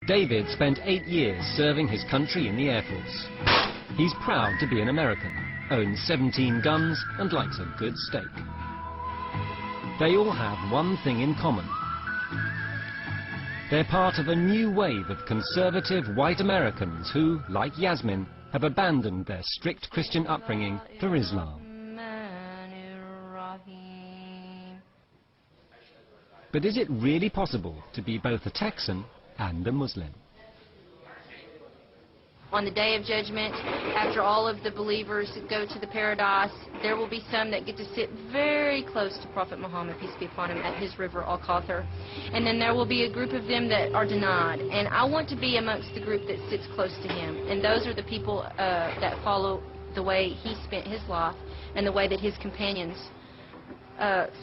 David spent 8 years serving his country in the Air Force. He's proud to be an American, owns 17 guns and likes a good steak. They all have one thing in common. They're part of a new wave of conservative white Americans who, like Yasmin, have abandoned their strict Christian upbringing for Islam. But is it really possible to be both a Texan and a Muslim? On the Day of Judgment, after all of the believers go to the paradise, there will be some that get to sit very close to Prophet Muhammad, peace be upon him, at his river Al-Kawthar. And then there will be a group of them that are denied. And I want to be amongst the group that sits close to him. And those are the people that follow the way he spent his life and the way that his companions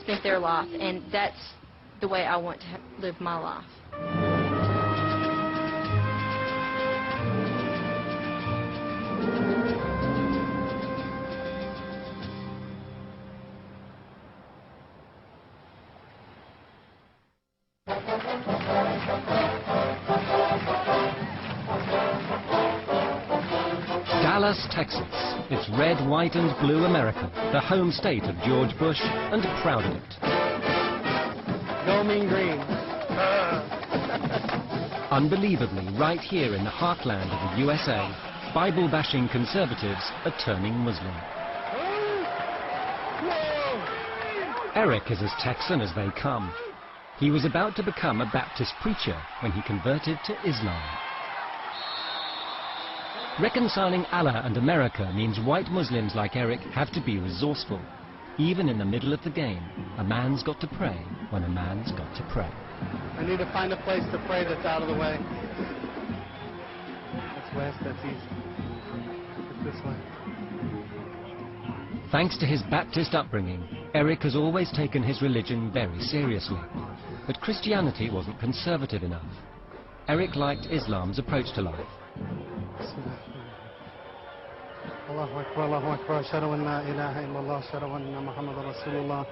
spent their life. And that's the way I want to live my life. Dallas, Texas. It's red, white and blue America, the home state of George Bush, and proud of it. Go Mean Green. Unbelievably, right here in the heartland of the USA, Bible-bashing conservatives are turning Muslim. Eric is as Texan as they come. He was about to become a Baptist preacher when he converted to Islam. Reconciling Allah and America means white Muslims like Eric have to be resourceful. Even in the middle of the game, a man's got to pray when a man's got to pray. I need to find a place to pray that's out of the way. That's west, that's east. It's this way. Thanks to his Baptist upbringing, Eric has always taken his religion very seriously. But Christianity wasn't conservative enough. Eric liked Islam's approach to life. Allahu Akbar, Allahu Akbar, ashhadu an la ilaha illallah, ashhadu anna Muhammadan Rasulullah,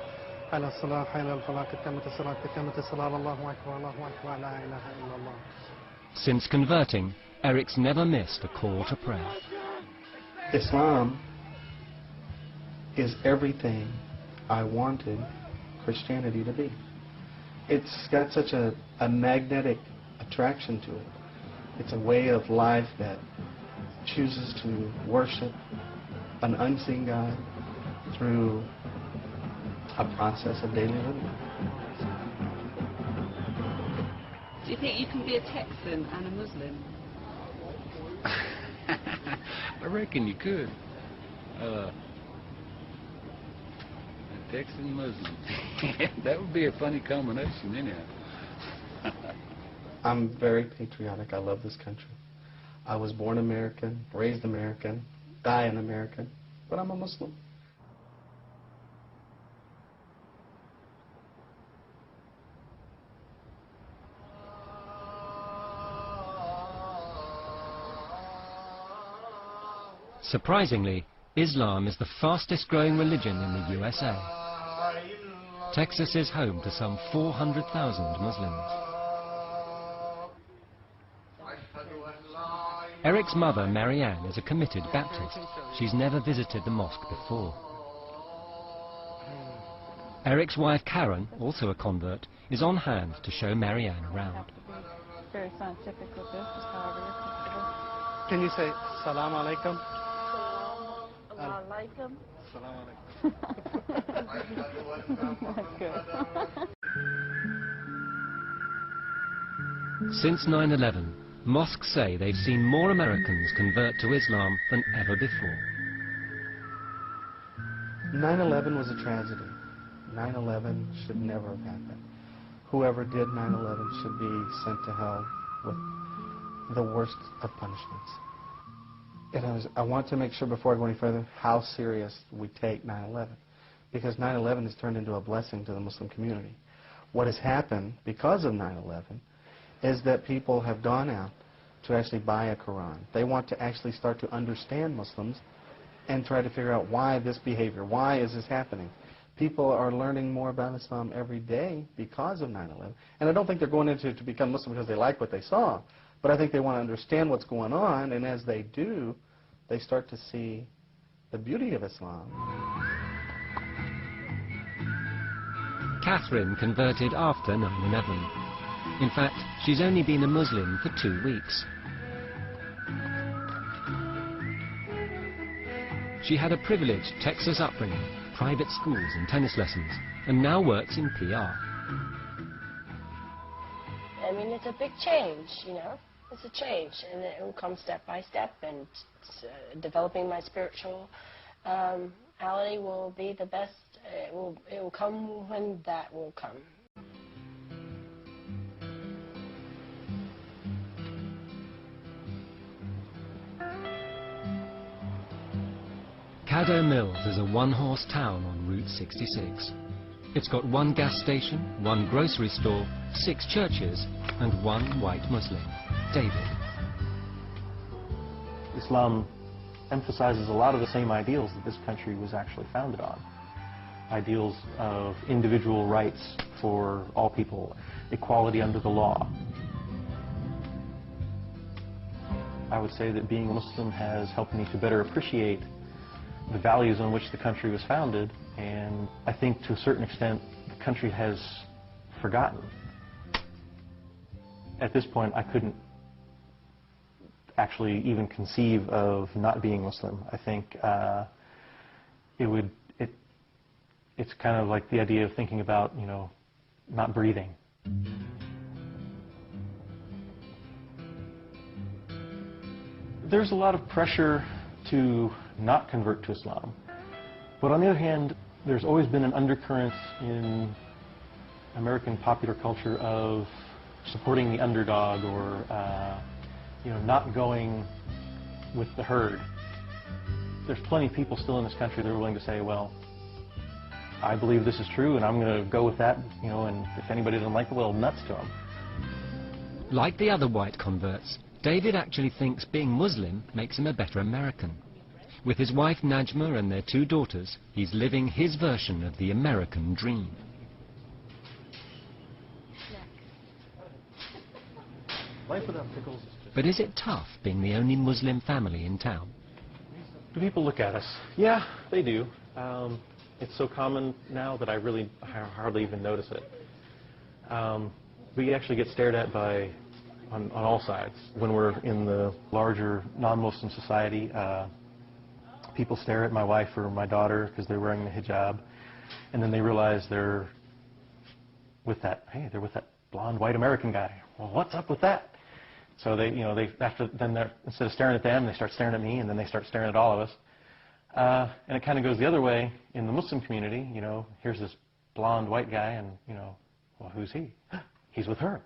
ala salah, ala al-falah, qad qamat as-salat, qad qamat as-salat, Allahu Akbar, la ilaha illallah. Since converting, Eric's never missed a call to prayer. Islam is everything I wanted Christianity to be. It's got such a magnetic attraction to it. It's a way of life that chooses to worship an unseen God through a process of daily living. Do you think you can be a Texan and a Muslim? I reckon you could. A Texan Muslim. That would be a funny combination, anyhow. I'm very patriotic. I love this country. I was born American, raised American, die an American, but I'm a Muslim. Surprisingly, Islam is the fastest growing religion in the USA. Texas is home to some 400,000 Muslims. Eric's mother, Marianne, is a committed Baptist. She's never visited the mosque before. Eric's wife, Karen, also a convert, is on hand to show Marianne around. Very scientific with this, just however you're comfortable. Can you say salam alaikum? Salam alaikum. Salam alaikum. That's good. Since 9/11, mosques say they've seen more Americans convert to Islam than ever before. 9/11 was a tragedy. 9/11 should never have happened. Whoever did 9/11 should be sent to hell with the worst of punishments. And I want to make sure before I go any further how serious we take 9/11, because 9/11 has turned into a blessing to the Muslim community. What has happened because of 9/11 is that people have gone out to actually buy a Quran. They want to actually start to understand Muslims and try to figure out why this behavior, why is this happening. People are learning more about Islam every day because of 9/11. And I don't think they're going into it to become Muslim because they like what they saw. But I think they want to understand what's going on, and as they do, they start to see the beauty of Islam. Catherine converted after 9/11. In fact, she's only been a Muslim for 2 weeks. She had a privileged Texas upbringing, private schools and tennis lessons, and now works in PR. I mean, it's a big change, you know. It's a change, and it will come step by step, and developing my spirituality will be the best. It will come when that will come. Caddo Mills is a one-horse town on Route 66. It's got 1 gas station, 1 grocery store, 6 churches, and 1 white Muslim, David. Islam emphasizes a lot of the same ideals that this country was actually founded on. Ideals of individual rights for all people, equality under the law. I would say that being a Muslim has helped me to better appreciate the values on which the country was founded, and I think to a certain extent the country has forgotten. At this point I couldn't actually even conceive of not being Muslim. I think it's kind of like the idea of thinking about, you know, not breathing. There's a lot of pressure to not convert to Islam. But on the other hand, there's always been an undercurrent in American popular culture of supporting the underdog, or you know, not going with the herd. There's plenty of people still in this country that are willing to say, well, I believe this is true and I'm going to go with that, you know, and if anybody doesn't like it, well, nuts to them. Like the other white converts, David actually thinks being Muslim makes him a better American. With his wife Najma and their 2 daughters, he's living his version of the American dream. Life without pickles. But is it tough being the only Muslim family in town? Do people look at us? Yeah, they do. It's so common now that I hardly even notice it. We actually get stared at on all sides. When we're in the larger non-Muslim society, people stare at my wife or my daughter because they're wearing the hijab, and then they realize they're with that blonde white American guy. Well, what's up with that? So they instead of staring at them, they start staring at me, and then they start staring at all of us. And it kind of goes the other way in the Muslim community. You know, here's this blonde white guy, and you know, well, who's he? He's with her.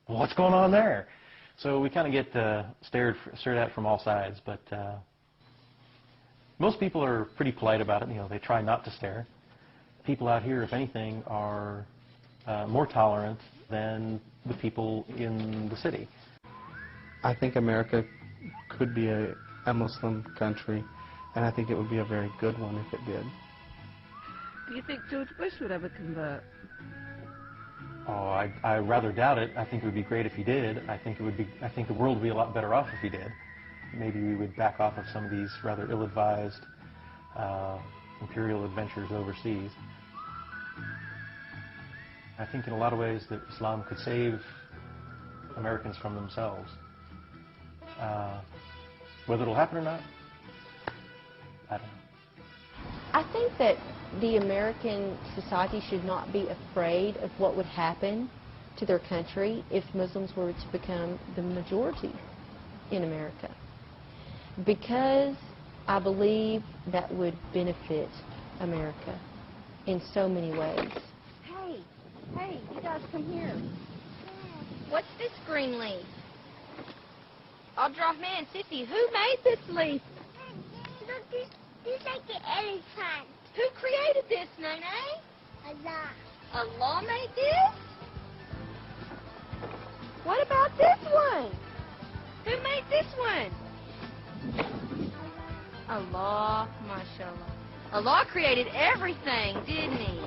Well, what's going on there? So we kind of get stared at from all sides, but most people are pretty polite about it. You know, they try not to stare. People out here, if anything, are more tolerant than the people in the city. I think America could be a Muslim country, and I think it would be a very good one if it did. Do you think George Bush would ever convert? Oh, I rather doubt it. I think it would be great if he did. I think the world would be a lot better off if he did. Maybe we would back off of some of these rather ill-advised imperial adventures overseas. I think in a lot of ways that Islam could save Americans from themselves. Whether it'll happen or not, I don't know. I think that the American society should not be afraid of what would happen to their country if Muslims were to become the majority in America, because I believe that would benefit America in so many ways. Hey, you guys come here. What's this green leaf? I'll draw man, Sissy, who made this leaf? Look, this like an elephant. Who created this, Nene? Allah. Allah made this? What about this one? Who made this one? Allah, mashallah. Allah created everything, didn't he?